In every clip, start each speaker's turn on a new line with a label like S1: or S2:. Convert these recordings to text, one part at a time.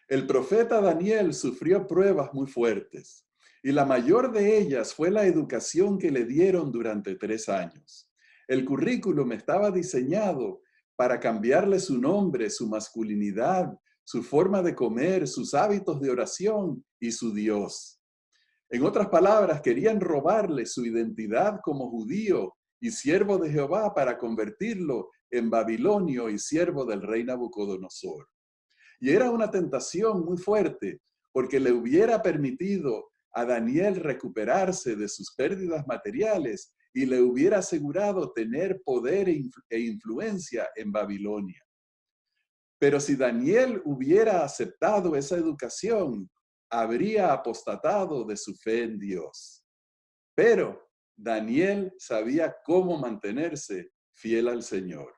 S1: El profeta Daniel sufrió pruebas muy fuertes y la mayor de ellas fue la educación que le dieron durante 3 años. El currículum estaba diseñado para cambiarle su nombre, su masculinidad, su forma de comer, sus hábitos de oración y su Dios. En otras palabras, querían robarle su identidad como judío y siervo de Jehová para convertirlo en babilonio y siervo del rey Nabucodonosor. Y era una tentación muy fuerte porque le hubiera permitido a Daniel recuperarse de sus pérdidas materiales y le hubiera asegurado tener poder e influencia en Babilonia. Pero si Daniel hubiera aceptado esa educación, habría apostatado de su fe en Dios. Pero Daniel sabía cómo mantenerse fiel al Señor.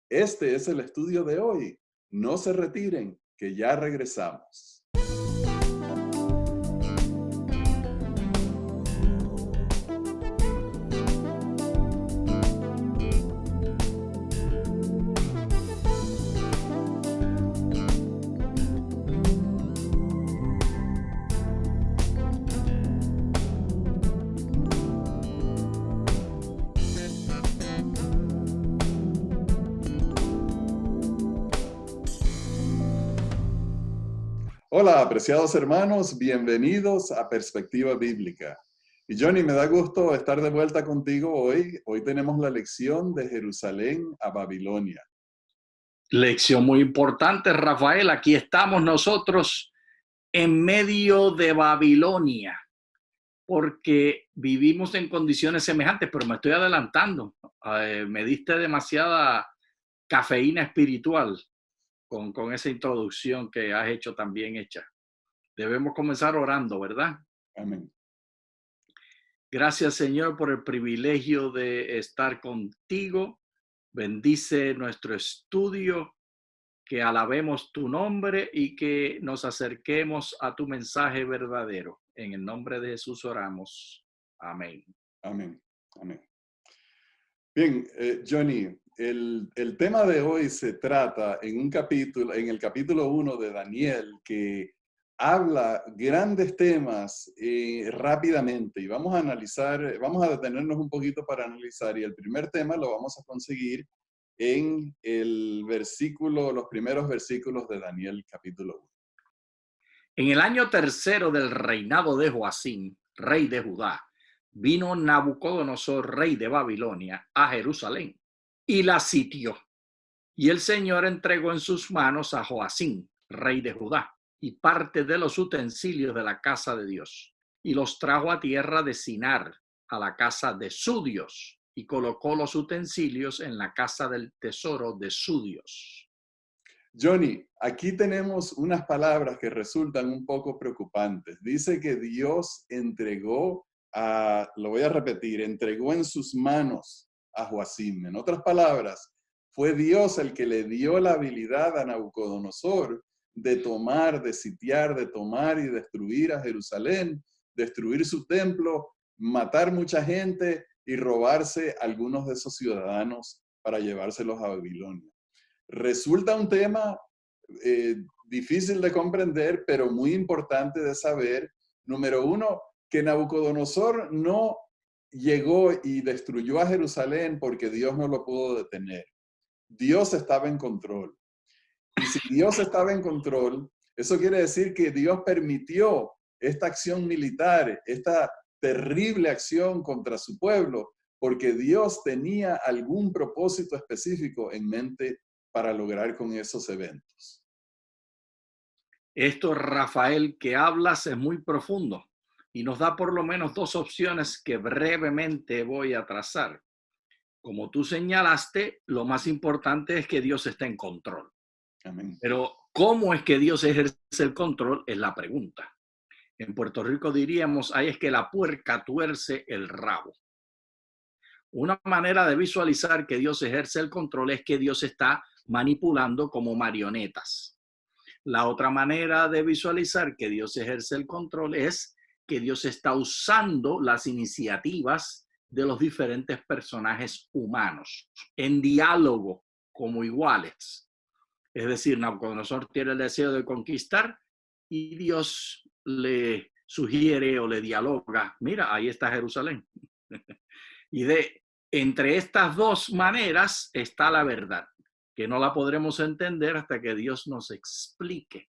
S1: Este es el estudio de hoy. No se retiren, que ya regresamos. Hola, apreciados hermanos, bienvenidos a Perspectiva Bíblica. Y Johnny, me da gusto estar de vuelta contigo hoy. Hoy tenemos la lección de Jerusalén a Babilonia.
S2: Lección muy importante, Rafael. Aquí estamos nosotros en medio de Babilonia, porque vivimos en condiciones semejantes, pero me estoy adelantando. Me diste demasiada cafeína espiritual con esa introducción que has hecho tan bien hecha. Debemos comenzar orando, ¿verdad?
S1: Amén.
S2: Gracias, Señor, por el privilegio de estar contigo. Bendice nuestro estudio, que alabemos tu nombre y que nos acerquemos a tu mensaje verdadero. En el nombre de Jesús oramos. Amén.
S1: Amén. Amén. Bien, Johnny, el tema de hoy se trata en el capítulo 1 de Daniel, que habla grandes temas rápidamente y vamos a analizar, vamos a detenernos un poquito para analizar y el primer tema lo vamos a conseguir en los primeros versículos de Daniel capítulo 1.
S2: En el año tercero del reinado de Joacim, rey de Judá, vino Nabucodonosor, rey de Babilonia, a Jerusalén y la sitió. Y el Señor entregó en sus manos a Joacim, rey de Judá, y parte de los utensilios de la casa de Dios, y los trajo a tierra de Sinar, a la casa de su Dios, y colocó los utensilios en la casa del tesoro de su Dios.
S1: Johnny, aquí tenemos unas palabras que resultan un poco preocupantes. Dice que Dios lo voy a repetir, entregó en sus manos a Joacim. En otras palabras, fue Dios el que le dio la habilidad a Nabucodonosor de tomar, de sitiar, de tomar y destruir a Jerusalén, destruir su templo, matar mucha gente y robarse algunos de esos ciudadanos para llevárselos a Babilonia. Resulta un tema difícil de comprender, pero muy importante de saber. Número uno, que Nabucodonosor no llegó y destruyó a Jerusalén porque Dios no lo pudo detener. Dios estaba en control. Y si Dios estaba en control, eso quiere decir que Dios permitió esta acción militar, esta terrible acción contra su pueblo, porque Dios tenía algún propósito específico en mente para lograr con esos eventos.
S2: Esto, Rafael, que hablas es muy profundo y nos da por lo menos dos opciones que brevemente voy a trazar. Como tú señalaste, lo más importante es que Dios está en control.
S1: Amén.
S2: Pero ¿cómo es que Dios ejerce el control? Es la pregunta. En Puerto Rico diríamos, ahí es que la puerca tuerce el rabo. Una manera de visualizar que Dios ejerce el control es que Dios está manipulando como marionetas. La otra manera de visualizar que Dios ejerce el control es que Dios está usando las iniciativas de los diferentes personajes humanos en diálogo como iguales. Es decir, Nabucodonosor tiene el deseo de conquistar y Dios le sugiere o le dialoga, mira, ahí está Jerusalén. Y entre estas dos maneras está la verdad, que no la podremos entender hasta que Dios nos explique.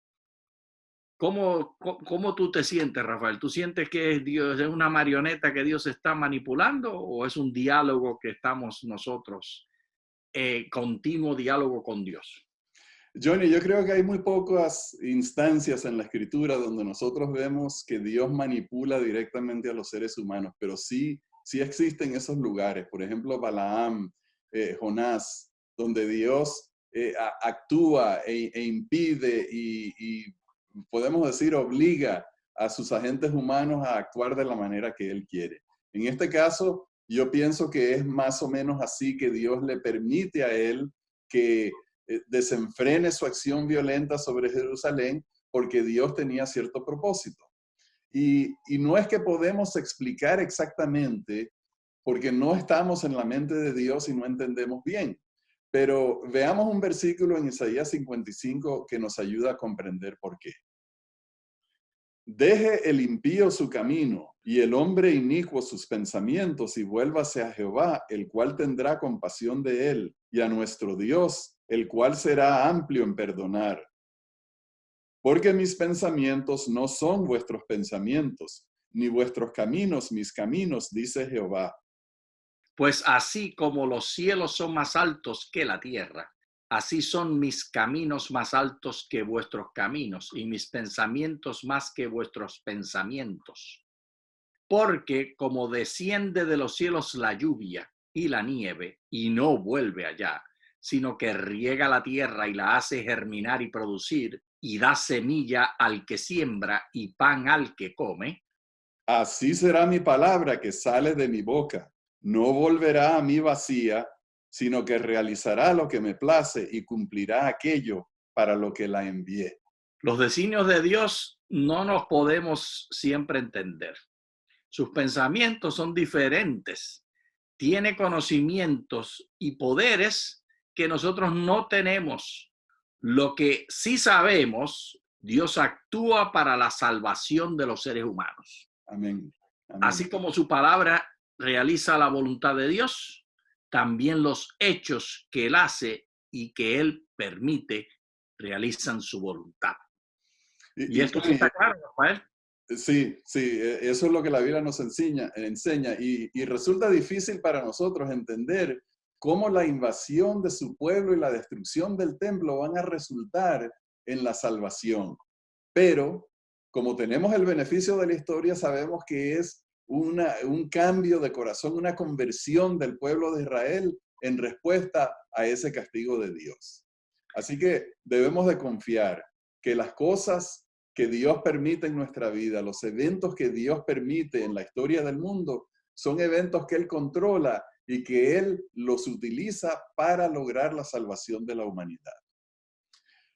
S2: ¿Cómo tú te sientes, Rafael? ¿Tú sientes que Dios es una marioneta que Dios está manipulando o es un diálogo que estamos nosotros, continuo diálogo con Dios?
S1: Johnny, yo creo que hay muy pocas instancias en la escritura donde nosotros vemos que Dios manipula directamente a los seres humanos, pero sí existen esos lugares. Por ejemplo, Balaam, Jonás, donde Dios actúa e impide y podemos decir obliga a sus agentes humanos a actuar de la manera que Él quiere. En este caso, yo pienso que es más o menos así, que Dios le permite a Él que desenfrene su acción violenta sobre Jerusalén, porque Dios tenía cierto propósito. Y no es que podemos explicar exactamente, porque no estamos en la mente de Dios y no entendemos bien. Pero veamos un versículo en Isaías 55 que nos ayuda a comprender por qué. Deje el impío su camino y el hombre inicuo sus pensamientos y vuélvase a Jehová, el cual tendrá compasión de él, y a nuestro Dios, el cual será amplio en perdonar. Porque mis pensamientos no son vuestros pensamientos, ni vuestros caminos mis caminos, dice Jehová.
S2: Pues así como los cielos son más altos que la tierra, así son mis caminos más altos que vuestros caminos y mis pensamientos más que vuestros pensamientos. Porque como desciende de los cielos la lluvia y la nieve y no vuelve allá, sino que riega la tierra y la hace germinar y producir y da semilla al que siembra y pan al que come,
S1: Así será mi palabra que sale de mi boca. No volverá a mí vacía, sino que realizará lo que me place y cumplirá aquello para lo que la envié.
S2: los designios de Dios no nos podemos siempre entender. Sus pensamientos son diferentes. Tiene conocimientos y poderes que nosotros no tenemos. Lo que sí sabemos, Dios actúa para la salvación de los seres humanos.
S1: Amén. Amén.
S2: Así como su palabra realiza la voluntad de Dios, también los hechos que Él hace y que Él permite realizan su voluntad. Y esto sí está claro, Rafael.
S1: Sí, eso es lo que la Biblia nos enseña y resulta difícil para nosotros entender cómo la invasión de su pueblo y la destrucción del templo van a resultar en la salvación. Pero como tenemos el beneficio de la historia, sabemos que es un cambio de corazón, una conversión del pueblo de Israel en respuesta a ese castigo de Dios. Así que debemos de confiar que las cosas que Dios permite en nuestra vida, los eventos que Dios permite en la historia del mundo, son eventos que Él controla y que Él los utiliza para lograr la salvación de la humanidad.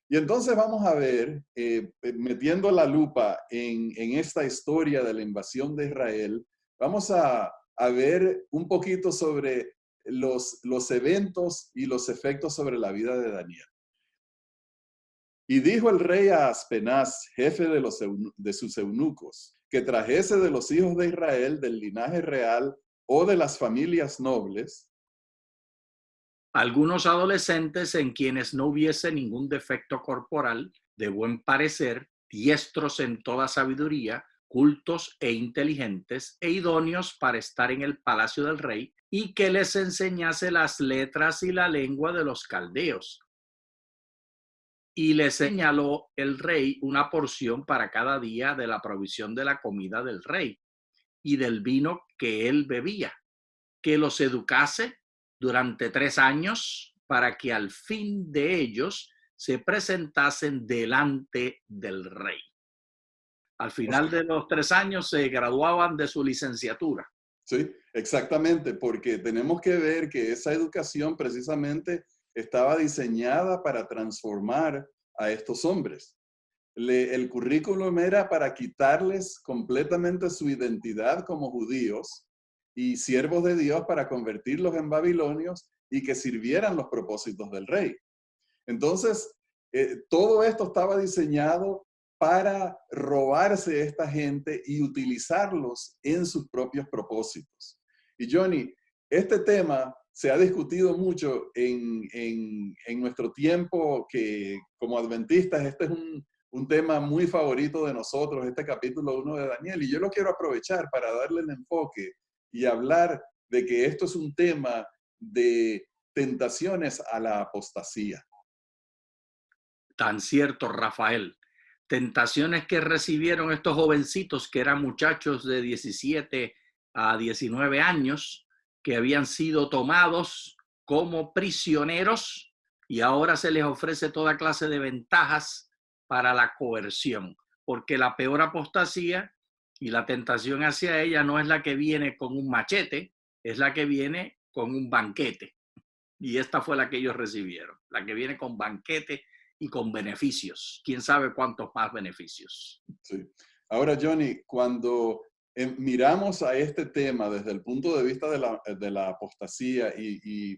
S1: Y entonces vamos a ver, metiendo la lupa en esta historia de la invasión de Israel, vamos a ver un poquito sobre los eventos y los efectos sobre la vida de Daniel. Y dijo el rey a Aspenaz, jefe de sus eunucos, que trajese de los hijos de Israel, del linaje real o de las familias nobles,
S2: algunos adolescentes en quienes no hubiese ningún defecto corporal, de buen parecer, diestros en toda sabiduría, cultos e inteligentes, e idóneos para estar en el palacio del rey, y que les enseñase las letras y la lengua de los caldeos. Y le señaló el rey una porción para cada día de la provisión de la comida del rey y del vino que él bebía, que los educase durante 3 años para que al fin de ellos se presentasen delante del rey. Al final de los 3 años se graduaban de su licenciatura.
S1: Sí, exactamente, porque tenemos que ver que esa educación precisamente estaba diseñada para transformar a estos hombres. El currículum era para quitarles completamente su identidad como judíos y siervos de Dios, para convertirlos en babilonios y que sirvieran los propósitos del rey. Entonces, todo esto estaba diseñado para robarse a esta gente y utilizarlos en sus propios propósitos. Y Johnny, este tema se ha discutido mucho en nuestro tiempo, que como adventistas este es un tema muy favorito de nosotros, este capítulo 1 de Daniel, y yo lo quiero aprovechar para darle el enfoque y hablar de que esto es un tema de tentaciones a la apostasía.
S2: Tan cierto, Rafael. Tentaciones que recibieron estos jovencitos que eran muchachos de 17 a 19 años, que habían sido tomados como prisioneros y ahora se les ofrece toda clase de ventajas para la coerción, porque la peor apostasía y la tentación hacia ella no es la que viene con un machete, es la que viene con un banquete. Y esta fue la que ellos recibieron, la que viene con banquete y con beneficios. ¿Quién sabe cuántos más beneficios?
S1: Sí. Ahora, Johnny, cuando miramos a este tema desde el punto de vista de la apostasía y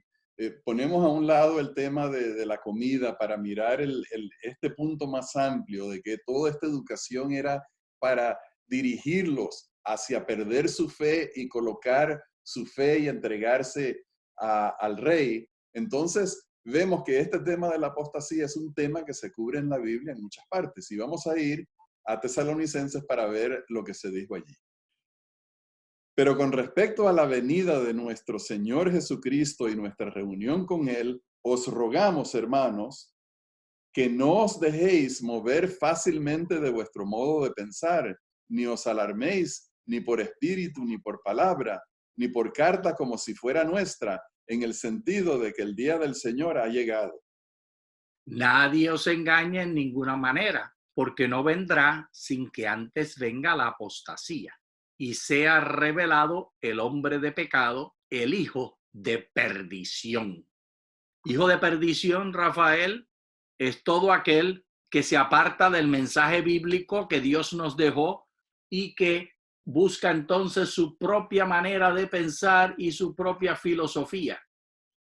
S1: ponemos a un lado el tema de la comida para mirar este punto más amplio de que toda esta educación era para dirigirlos hacia perder su fe y colocar su fe y entregarse al rey, entonces vemos que este tema de la apostasía es un tema que se cubre en la Biblia en muchas partes. Y vamos a ir a Tesalonicenses para ver lo que se dijo allí. Pero con respecto a la venida de nuestro Señor Jesucristo y nuestra reunión con Él, os rogamos, hermanos, que no os dejéis mover fácilmente de vuestro modo de pensar, ni os alarméis, ni por espíritu, ni por palabra, ni por carta como si fuera nuestra, en el sentido de que el día del Señor ha llegado.
S2: Nadie os engañe en ninguna manera, porque no vendrá sin que antes venga la apostasía y sea revelado el hombre de pecado, el hijo de perdición. Hijo de perdición, Rafael, es todo aquel que se aparta del mensaje bíblico que Dios nos dejó y que busca entonces su propia manera de pensar y su propia filosofía.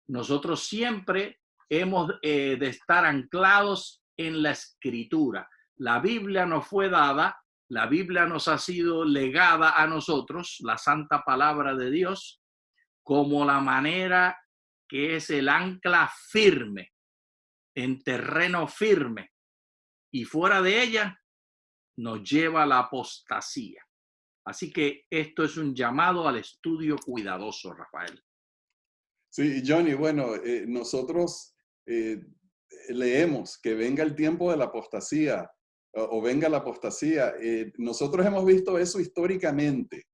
S2: Nosotros siempre hemos de estar anclados en la escritura. La Biblia nos fue dada, la Biblia nos ha sido legada a nosotros, la santa palabra de Dios, como la manera que es el ancla firme, en terreno firme, y fuera de ella nos lleva a la apostasía. Así que esto es un llamado al estudio cuidadoso, Rafael.
S1: Sí, Johnny, bueno, nosotros leemos que venga el tiempo de la apostasía o venga la apostasía. Nosotros hemos visto eso históricamente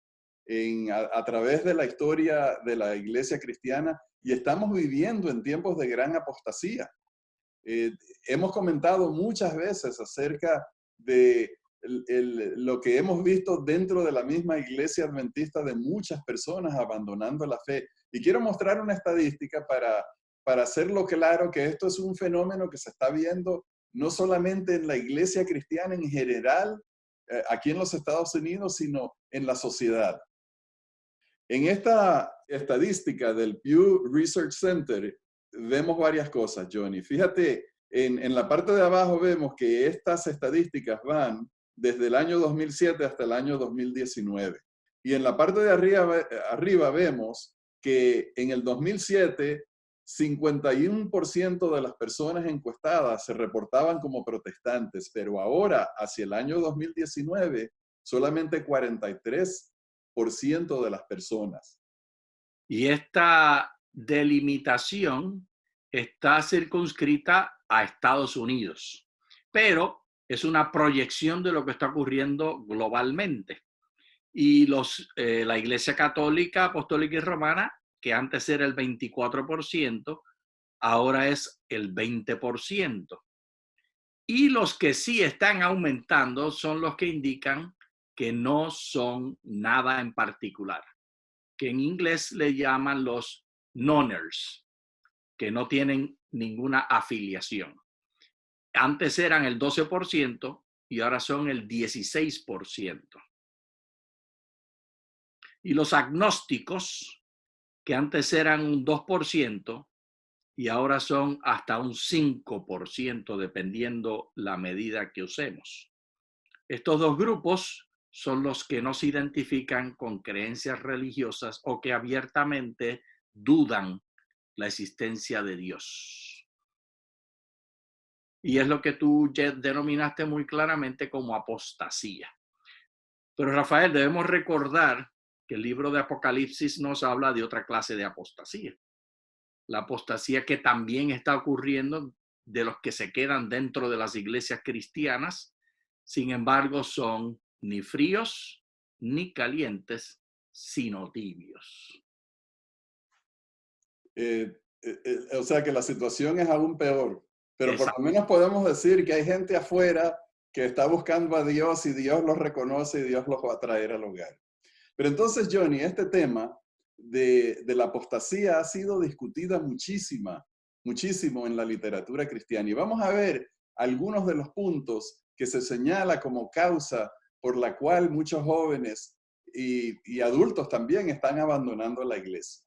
S1: a través de la historia de la iglesia cristiana y estamos viviendo en tiempos de gran apostasía. Hemos comentado muchas veces acerca de lo que hemos visto dentro de la misma iglesia adventista de muchas personas abandonando la fe. Y quiero mostrar una estadística para hacerlo claro que esto es un fenómeno que se está viendo no solamente en la iglesia cristiana en general, aquí en los Estados Unidos, sino en la sociedad. En esta estadística del Pew Research Center vemos varias cosas, Johnny. Fíjate, en la parte de abajo vemos que estas estadísticas van desde el año 2007 hasta el año 2019. Y en la parte de arriba vemos que en el 2007, 51% de las personas encuestadas se reportaban como protestantes, pero ahora, hacia el año 2019, solamente 43% de las personas.
S2: Y esta delimitación está circunscrita a Estados Unidos, pero es una proyección de lo que está ocurriendo globalmente. Y la Iglesia Católica, Apostólica y Romana, que antes era el 24%, ahora es el 20%. Y los que sí están aumentando son los que indican que no son nada en particular, que en inglés le llaman los noners, que no tienen ninguna afiliación. Antes eran el 12% y ahora son el 16%. Y los agnósticos, que antes eran un 2% y ahora son hasta un 5%, dependiendo la medida que usemos. Estos dos grupos son los que no se identifican con creencias religiosas o que abiertamente dudan la existencia de Dios. Y es lo que tú denominaste muy claramente como apostasía. Pero Rafael, debemos recordar que el libro de Apocalipsis nos habla de otra clase de apostasía. La apostasía que también está ocurriendo de los que se quedan dentro de las iglesias cristianas, sin embargo, son ni fríos ni calientes, sino tibios.
S1: O sea que la situación es aún peor, pero por
S2: Exacto.
S1: lo menos podemos decir que hay gente afuera que está buscando a Dios y Dios los reconoce y Dios los va a traer al hogar. Pero entonces, Johnny, este tema de la apostasía ha sido discutida muchísimo en la literatura cristiana. Y vamos a ver algunos de los puntos que se señala como causa por la cual muchos jóvenes y adultos también están abandonando la iglesia.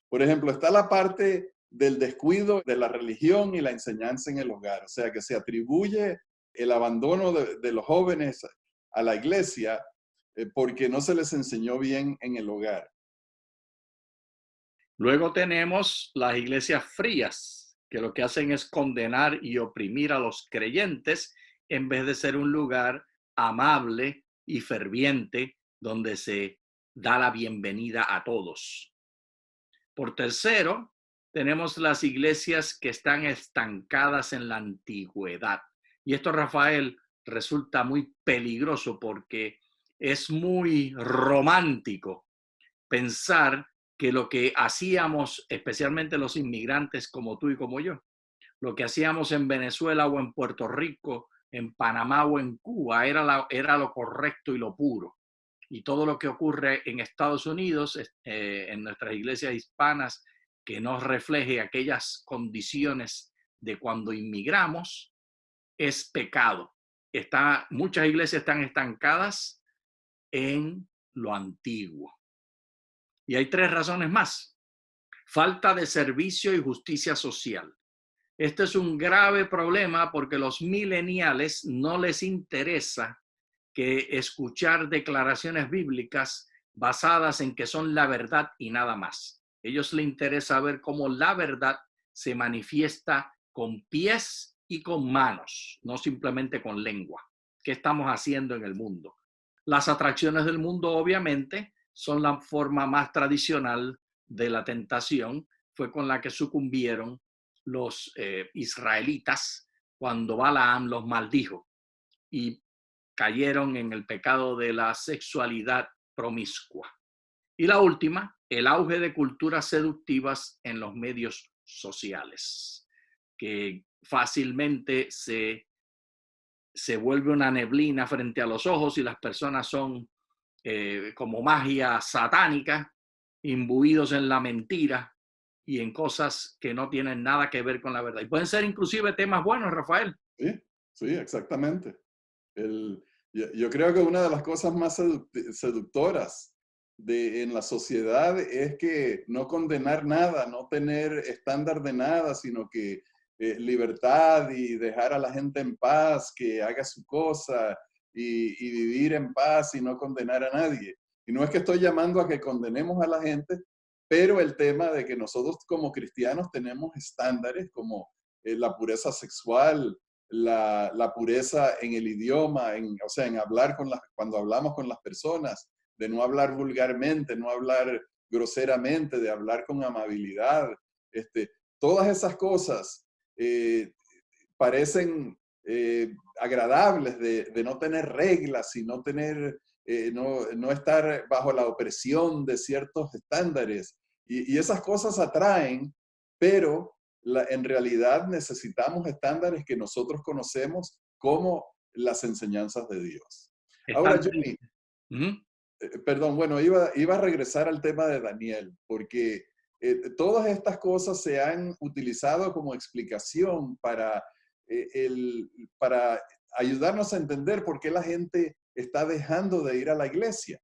S1: Por ejemplo, está la parte del descuido de la religión y la enseñanza en el hogar. O sea, que se atribuye el abandono de los jóvenes a la iglesia porque no se les enseñó bien en el hogar.
S2: Luego tenemos las iglesias frías, que lo que hacen es condenar y oprimir a los creyentes en vez de ser un lugar amable y ferviente donde se da la bienvenida a todos. Por tercero, tenemos las iglesias que están estancadas en la antigüedad. Y esto, Rafael, resulta muy peligroso porque es muy romántico pensar que lo que hacíamos, especialmente los inmigrantes como tú y como yo, lo que hacíamos en Venezuela o en Puerto Rico, en Panamá o en Cuba, era lo correcto y lo puro. Y todo lo que ocurre en Estados Unidos, en nuestras iglesias hispanas, que no refleje aquellas condiciones de cuando inmigramos, es pecado. Muchas iglesias están estancadas en lo antiguo. Y hay 3 razones más. Falta de servicio y justicia social. Este es un grave problema porque los millennials no les interesa que escuchar declaraciones bíblicas basadas en que son la verdad y nada más. A ellos les interesa ver cómo la verdad se manifiesta con pies y con manos, no simplemente con lengua. ¿Qué estamos haciendo en el mundo? Las atracciones del mundo, obviamente, son la forma más tradicional de la tentación. Fue con la que sucumbieron los israelitas cuando Balaam los maldijo y cayeron en el pecado de la sexualidad promiscua. Y la última, el auge de culturas seductivas en los medios sociales, que fácilmente se vuelve una neblina frente a los ojos y las personas son como magia satánica, imbuidos en la mentira y en cosas que no tienen nada que ver con la verdad. Y pueden ser inclusive temas buenos, Rafael.
S1: Sí, sí, exactamente. Yo creo que una de las cosas más seductoras en la sociedad es que no condenar nada, no tener estándar de nada, sino que libertad y dejar a la gente en paz, que haga su cosa y vivir en paz y no condenar a nadie. Y no es que estoy llamando a que condenemos a la gente, pero el tema de que nosotros como cristianos tenemos estándares como la pureza sexual, la pureza en el idioma, o sea, en hablar cuando hablamos con las personas, de no hablar vulgarmente, no hablar groseramente, de hablar con amabilidad. Todas esas cosas parecen agradables de no tener reglas y no tener, no estar bajo la opresión de ciertos estándares. Y esas cosas atraen, pero en realidad necesitamos estándares que nosotros conocemos como las enseñanzas de Dios. Ahora, Johnny, perdón, bueno, iba a regresar al tema de Daniel, porque todas estas cosas se han utilizado como explicación para ayudarnos a entender por qué la gente está dejando de ir a la iglesia.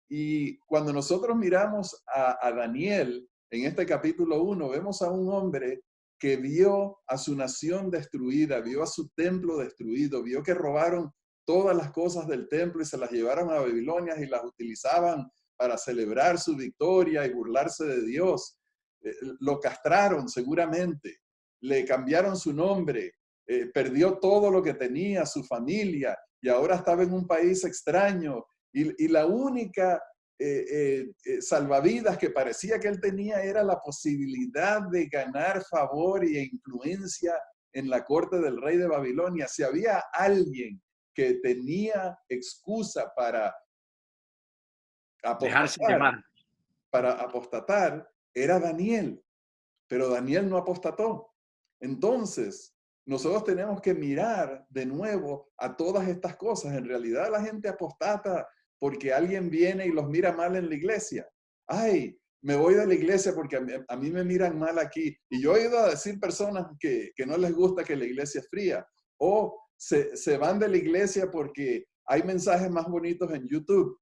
S1: Y cuando nosotros miramos a Daniel en este capítulo 1, vemos a un hombre que vio a su nación destruida, vio a su templo destruido, vio que robaron todas las cosas del templo y se las llevaron a Babilonia y las utilizaban para celebrar su victoria y burlarse de Dios. Lo castraron seguramente, le cambiaron su nombre, perdió todo lo que tenía, su familia, y ahora estaba en un país extraño. Y la única salvavidas que parecía que él tenía era la posibilidad de ganar favor e influencia en la corte del rey de Babilonia. Si había alguien que tenía excusa
S2: Dejarse
S1: apostatar,
S2: llevar.
S1: era Daniel, pero Daniel no apostató. Entonces, nosotros tenemos que mirar de nuevo a todas estas cosas. En realidad la gente apostata porque alguien viene y los mira mal en la iglesia. Ay, me voy de la iglesia porque a mí me miran mal aquí. Y yo he oído a decir personas que no les gusta que la iglesia es fría. O se van de la iglesia porque hay mensajes más bonitos en YouTube.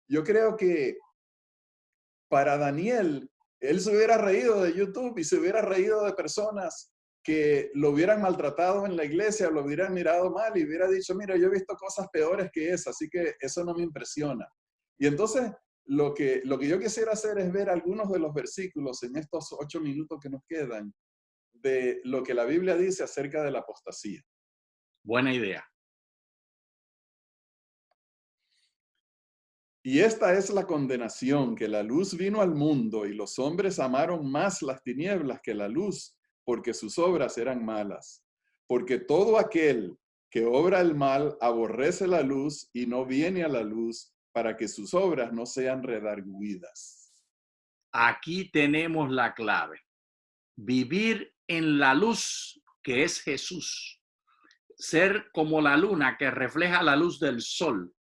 S1: Yo creo que para Daniel, él se hubiera reído de YouTube y se hubiera reído de personas que lo hubieran maltratado en la iglesia, lo hubieran mirado mal y hubiera dicho, mira, yo he visto cosas peores que esa, así que eso no me impresiona. Y entonces, lo que yo quisiera hacer es ver algunos de los versículos en estos 8 minutos que nos quedan de lo que la Biblia dice acerca de la apostasía.
S2: Buena idea.
S1: Y esta es la condenación, que la luz vino al mundo y los hombres amaron más las tinieblas que la luz, porque sus obras eran malas. Porque todo aquel que obra el mal aborrece la luz y no viene a la luz para que sus obras no sean redargüidas.
S2: Aquí tenemos la clave. Vivir en la luz que es Jesús. Ser como la luna que refleja la luz del sol.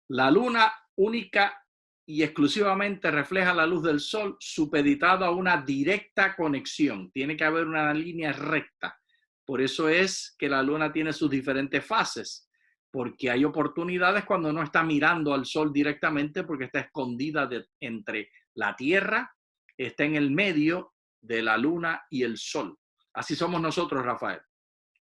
S2: La luna única y exclusivamente refleja la luz del sol, supeditado a una directa conexión. Tiene que haber una línea recta. Por eso es que la luna tiene sus diferentes fases, porque hay oportunidades cuando no está mirando al sol directamente, porque está escondida entre la tierra, está en el medio de la luna y el sol. Así somos nosotros, Rafael.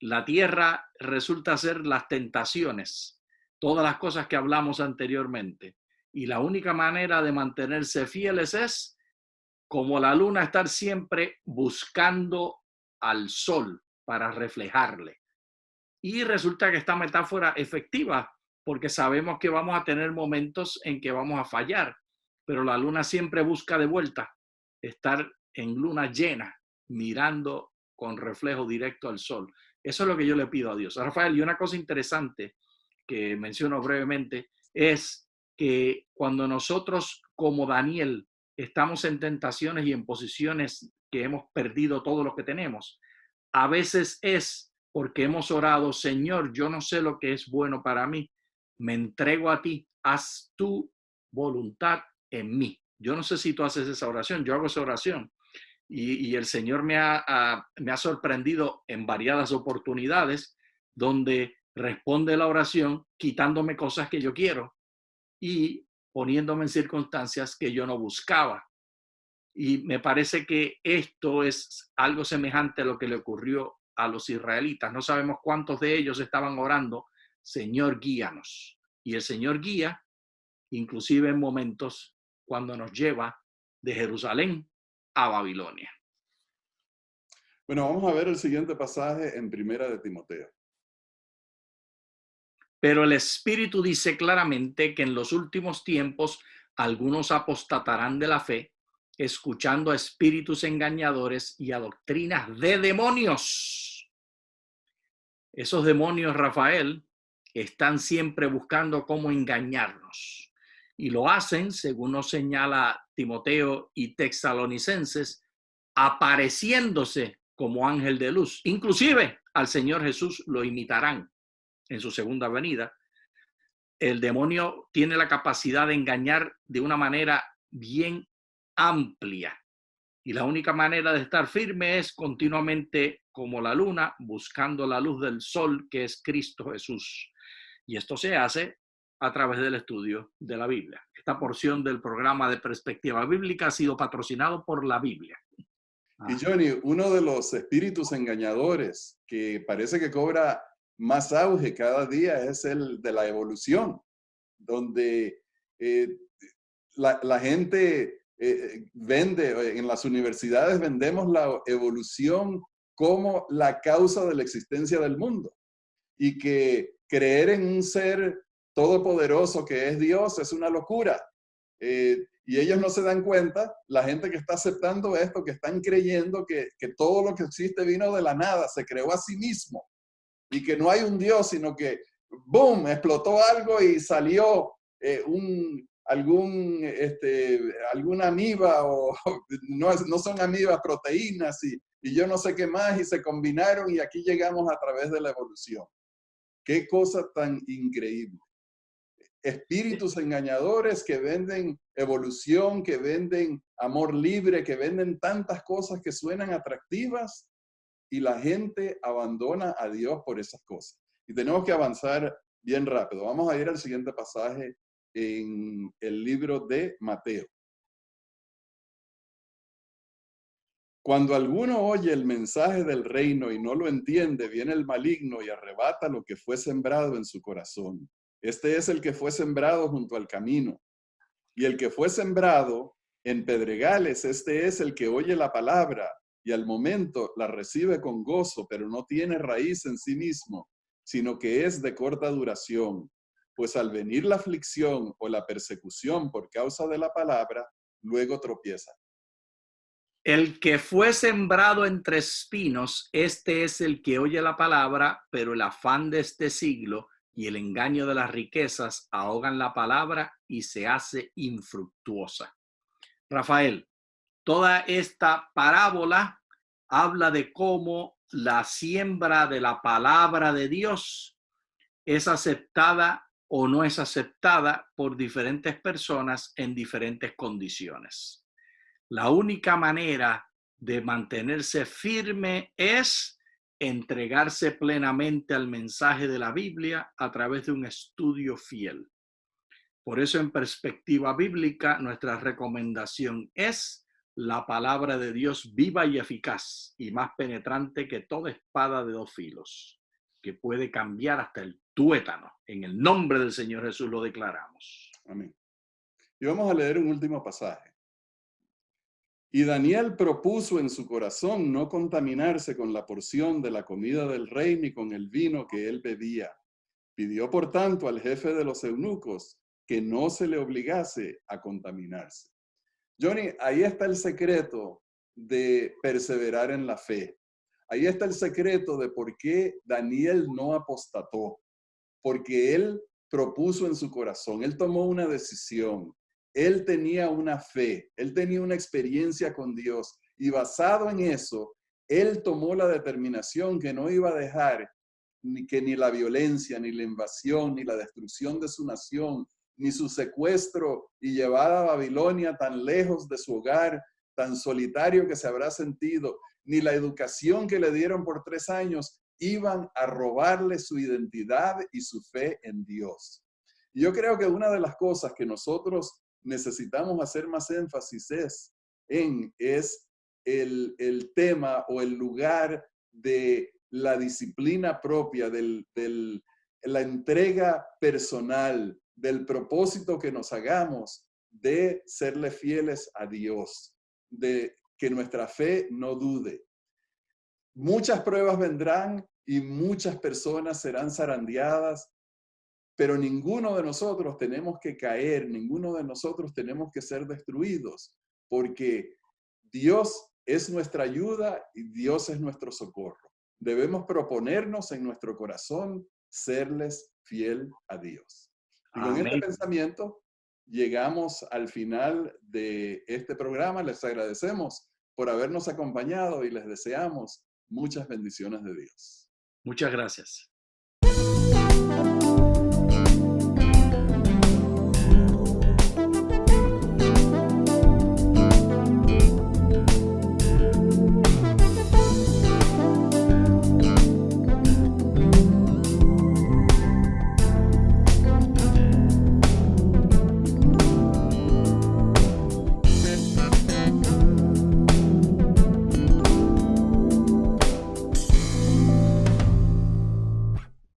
S2: La tierra resulta ser las tentaciones, todas las cosas que hablamos anteriormente. Y la única manera de mantenerse fieles es, como la luna, estar siempre buscando al sol para reflejarle. Y resulta que esta metáfora es efectiva, porque sabemos que vamos a tener momentos en que vamos a fallar, pero la luna siempre busca de vuelta estar en luna llena, mirando con reflejo directo al sol. Eso es lo que yo le pido a Dios. Rafael, y una cosa interesante que menciono brevemente es que cuando nosotros, como Daniel, estamos en tentaciones y en posiciones que hemos perdido todo lo que tenemos, a veces es porque hemos orado, Señor, yo no sé lo que es bueno para mí, me entrego a ti, haz tu voluntad en mí. Yo no sé si tú haces esa oración, yo hago esa oración. Y el Señor me ha sorprendido en variadas oportunidades donde responde la oración quitándome cosas que yo quiero y poniéndome en circunstancias que yo no buscaba. Y me parece que esto es algo semejante a lo que le ocurrió a los israelitas. No sabemos cuántos de ellos estaban orando, Señor, guíanos. Y el Señor guía, inclusive en momentos cuando nos lleva de Jerusalén a Babilonia.
S1: Bueno, vamos a ver el siguiente pasaje en Primera de Timoteo.
S2: Pero el Espíritu dice claramente que en los últimos tiempos algunos apostatarán de la fe, escuchando a espíritus engañadores y a doctrinas de demonios. Esos demonios, Rafael, están siempre buscando cómo engañarnos. Y lo hacen, según nos señala Timoteo y Tesalonicenses, apareciéndose como ángel de luz. Inclusive al Señor Jesús lo imitarán en su segunda venida. El demonio tiene la capacidad de engañar de una manera bien amplia. Y la única manera de estar firme es continuamente como la luna, buscando la luz del sol, que es Cristo Jesús. Y esto se hace a través del estudio de la Biblia. Esta porción del programa de Perspectiva Bíblica ha sido patrocinado por la Biblia.
S1: Y
S2: Ah,
S1: Johnny, uno de los espíritus engañadores que parece que cobra más auge cada día es el de la evolución, donde eh, la gente vende, en las universidades vendemos la evolución como la causa de la existencia del mundo y que creer en un ser todopoderoso que es Dios es una locura. Y ellos no se dan cuenta, la gente que está aceptando esto, que están creyendo que todo lo que existe vino de la nada, se creó a sí mismo y que no hay un Dios, sino que, ¡boom!, explotó algo y salió alguna amiba o no son amibas, proteínas y yo no sé qué más y se combinaron y aquí llegamos a través de la evolución. Qué cosa tan increíble. Espíritus engañadores que venden evolución, que venden amor libre, que venden tantas cosas que suenan atractivas y la gente abandona a Dios por esas cosas. Y tenemos que avanzar bien rápido. Vamos a ir al siguiente pasaje en el libro de Mateo. Cuando alguno oye el mensaje del reino y no lo entiende, viene el maligno y arrebata lo que fue sembrado en su corazón. Este es el que fue sembrado junto al camino. Y el que fue sembrado en pedregales, este es el que oye la palabra y al momento la recibe con gozo, pero no tiene raíz en sí mismo, sino que es de corta duración. Pues al venir la aflicción o la persecución por causa de la palabra, luego tropieza.
S2: el que fue sembrado entre espinos, este es el que oye la palabra, pero el afán de este siglo y el engaño de las riquezas ahogan la palabra y se hace infructuosa. Rafael, toda esta parábola habla de cómo la siembra de la palabra de Dios es aceptada o no es aceptada por diferentes personas en diferentes condiciones. La única manera de mantenerse firme es entregarse plenamente al mensaje de la Biblia a través de un estudio fiel. Por eso, en perspectiva bíblica, nuestra recomendación es la palabra de Dios viva y eficaz y más penetrante que toda espada de dos filos, que puede cambiar hasta el tuétano. En el nombre del Señor Jesús lo declaramos.
S1: Amén. Y vamos a leer un último pasaje. Y Daniel propuso en su corazón no contaminarse con la porción de la comida del rey ni con el vino que él bebía. Pidió, por tanto, al jefe de los eunucos que no se le obligase a contaminarse. Johnny, ahí está el secreto de perseverar en la fe. Ahí está el secreto de por qué Daniel no apostató. Porque él propuso en su corazón, él tomó una decisión, él tenía una fe, él tenía una experiencia con Dios y basado en eso, él tomó la determinación que no iba a dejar ni la violencia, ni la invasión, ni la destrucción de su nación, ni su secuestro y llevada a Babilonia tan lejos de su hogar, tan solitario que se habrá sentido, ni la educación que le dieron por 3 años, iban a robarle su identidad y su fe en Dios. Y yo creo que una de las cosas que nosotros necesitamos hacer más énfasis es el tema o el lugar de la disciplina propia, la entrega personal, del propósito que nos hagamos de serle fieles a Dios, de que nuestra fe no dude. Muchas pruebas vendrán y muchas personas serán zarandeadas, pero ninguno de nosotros tenemos que caer, ninguno de nosotros tenemos que ser destruidos, porque Dios es nuestra ayuda y Dios es nuestro socorro. Debemos proponernos en nuestro corazón serles fiel a Dios. Y con este
S2: Amén.
S1: pensamiento llegamos al final de este programa. Les agradecemos por habernos acompañado y les deseamos muchas bendiciones de Dios.
S2: Muchas gracias.